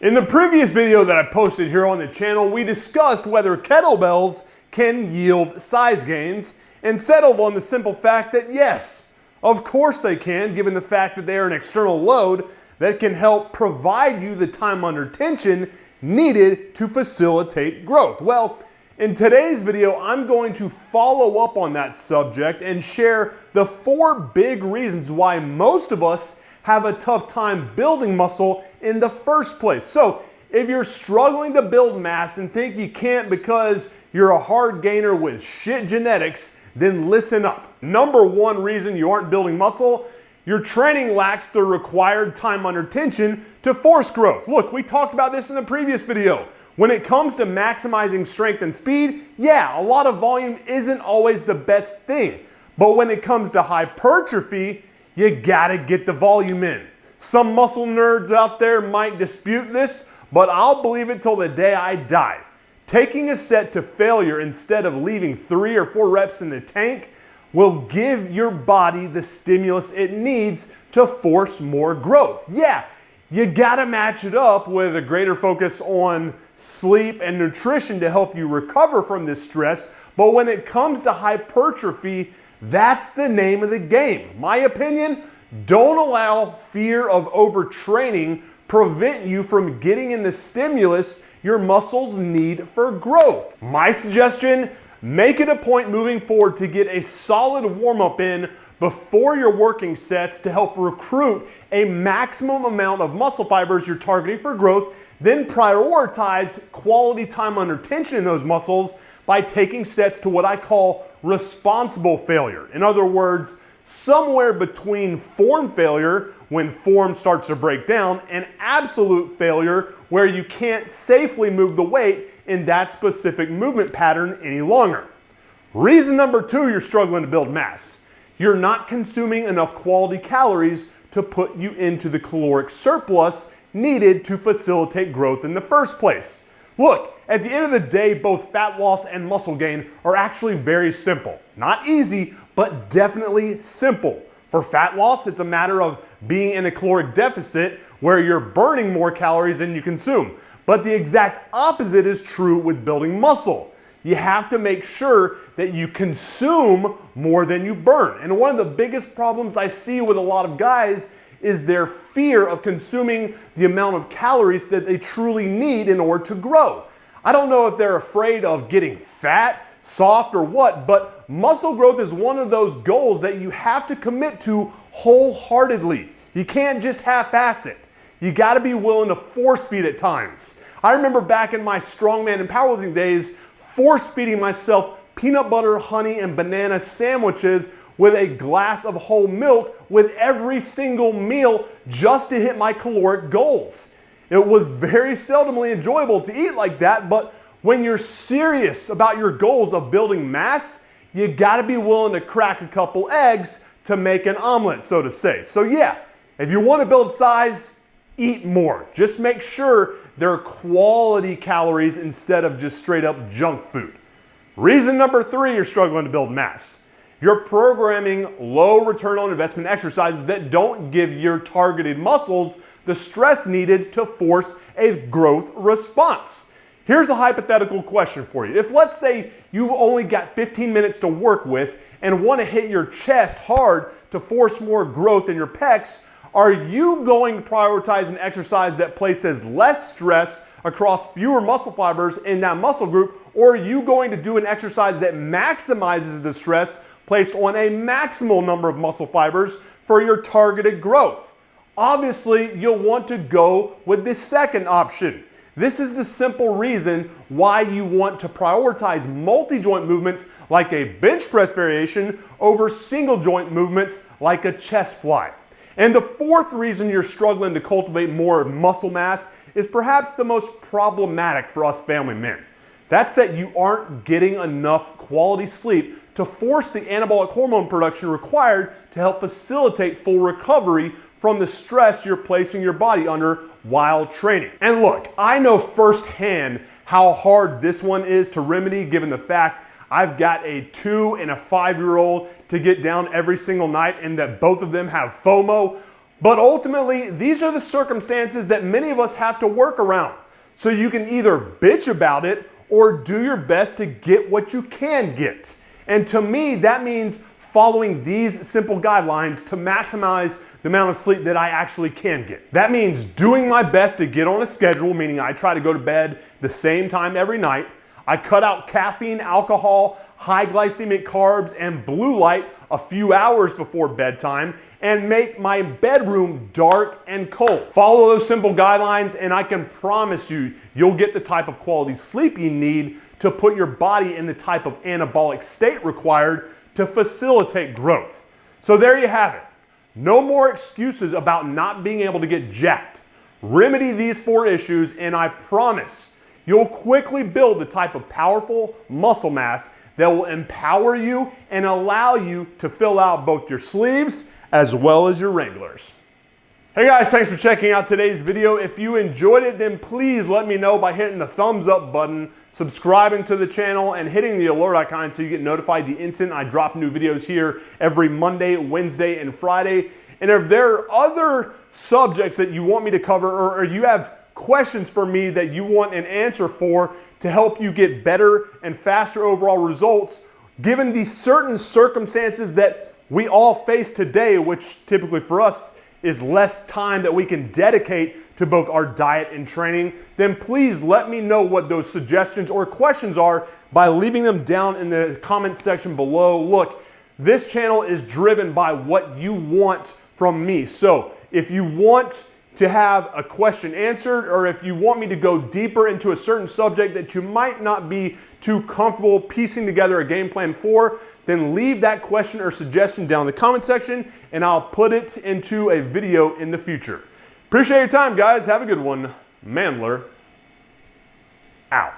In the previous video that I posted here on the channel, we discussed whether kettlebells can yield size gains and settled on the simple fact that yes, of course they can, given the fact that they are an external load that can help provide you the time under tension needed to facilitate growth. Well, in today's video, I'm going to follow up on that subject and share the 4 big reasons why most of us have a tough time building muscle in the first place. So if you're struggling to build mass and think you can't because you're a hard gainer with shit genetics, then listen up. Number 1 reason you aren't building muscle: your training lacks the required time under tension to force growth. Look, we talked about this in the previous video. When it comes to maximizing strength and speed, yeah, a lot of volume isn't always the best thing. But when it comes to hypertrophy, you gotta get the volume in. Some muscle nerds out there might dispute this, but I'll believe it till the day I die. Taking a set to failure instead of leaving 3 or 4 reps in the tank will give your body the stimulus it needs to force more growth. Yeah, you gotta match it up with a greater focus on sleep and nutrition to help you recover from this stress, but when it comes to hypertrophy, that's the name of the game. My opinion, don't allow fear of overtraining prevent you from getting in the stimulus your muscles need for growth. My suggestion: make it a point moving forward to get a solid warm-up in before your working sets to help recruit a maximum amount of muscle fibers you're targeting for growth, then prioritize quality time under tension in those muscles by taking sets to what I call responsible failure. In other words, somewhere between form failure, when form starts to break down, and absolute failure, where you can't safely move the weight in that specific movement pattern any longer. Reason number 2 you're struggling to build mass: you're not consuming enough quality calories to put you into the caloric surplus needed to facilitate growth in the first place. Look, at the end of the day, both fat loss and muscle gain are actually very simple. Not easy, but definitely simple. For fat loss, it's a matter of being in a caloric deficit where you're burning more calories than you consume. But the exact opposite is true with building muscle. You have to make sure that you consume more than you burn. And one of the biggest problems I see with a lot of guys is their fear of consuming the amount of calories that they truly need in order to grow. I don't know if they're afraid of getting fat, soft, or what, but muscle growth is one of those goals that you have to commit to wholeheartedly. You can't just half-ass it. You gotta be willing to force feed at times. I remember back in my strongman and powerlifting days, force feeding myself peanut butter, honey, and banana sandwiches with a glass of whole milk with every single meal just to hit my caloric goals. It was very seldomly enjoyable to eat like that, but when you're serious about your goals of building mass, you gotta be willing to crack a couple eggs to make an omelet, so to say. So yeah, if you wanna build size, eat more. Just make sure they're quality calories instead of just straight up junk food. Reason number 3 you're struggling to build mass: you're programming low return on investment exercises that don't give your targeted muscles the stress needed to force a growth response. Here's a hypothetical question for you. If, let's say, you've only got 15 minutes to work with and want to hit your chest hard to force more growth in your pecs, are you going to prioritize an exercise that places less stress across fewer muscle fibers in that muscle group, or are you going to do an exercise that maximizes the stress placed on a maximal number of muscle fibers for your targeted growth? Obviously, you'll want to go with the second option. This is the simple reason why you want to prioritize multi-joint movements like a bench press variation over single joint movements like a chest fly. And the 4th reason you're struggling to cultivate more muscle mass is perhaps the most problematic for us family men. That's that you aren't getting enough quality sleep to force the anabolic hormone production required to help facilitate full recovery from the stress you're placing your body under while training. And look, I know firsthand how hard this one is to remedy, given the fact I've got a 2 and a 5-year-old to get down every single night and that both of them have FOMO. But ultimately, these are the circumstances that many of us have to work around. So you can either bitch about it or do your best to get what you can get. And to me, that means following these simple guidelines to maximize the amount of sleep that I actually can get. That means doing my best to get on a schedule, meaning I try to go to bed the same time every night. I cut out caffeine, alcohol, high glycemic carbs, and blue light a few hours before bedtime, and make my bedroom dark and cold. Follow those simple guidelines and I can promise you, you'll get the type of quality sleep you need to put your body in the type of anabolic state required to facilitate growth. So there you have it. No more excuses about not being able to get jacked. Remedy these 4 issues and I promise you'll quickly build the type of powerful muscle mass that will empower you and allow you to fill out both your sleeves as well as your wranglers. Hey guys, thanks for checking out today's video. If you enjoyed it, then please let me know by hitting the thumbs up button, subscribing to the channel, and hitting the alert icon so you get notified the instant I drop new videos here every Monday, Wednesday, and Friday. And if there are other subjects that you want me to cover or you have questions for me that you want an answer for to help you get better and faster overall results, given the certain circumstances that we all face today, which typically for us is less time that we can dedicate to both our diet and training, then please let me know what those suggestions or questions are by leaving them down in the comments section below. Look, this channel is driven by what you want from me. So if you want to have a question answered, or if you want me to go deeper into a certain subject that you might not be too comfortable piecing together a game plan for, then leave that question or suggestion down in the comment section and I'll put it into a video in the future. Appreciate your time, guys. Have a good one. MANdler out.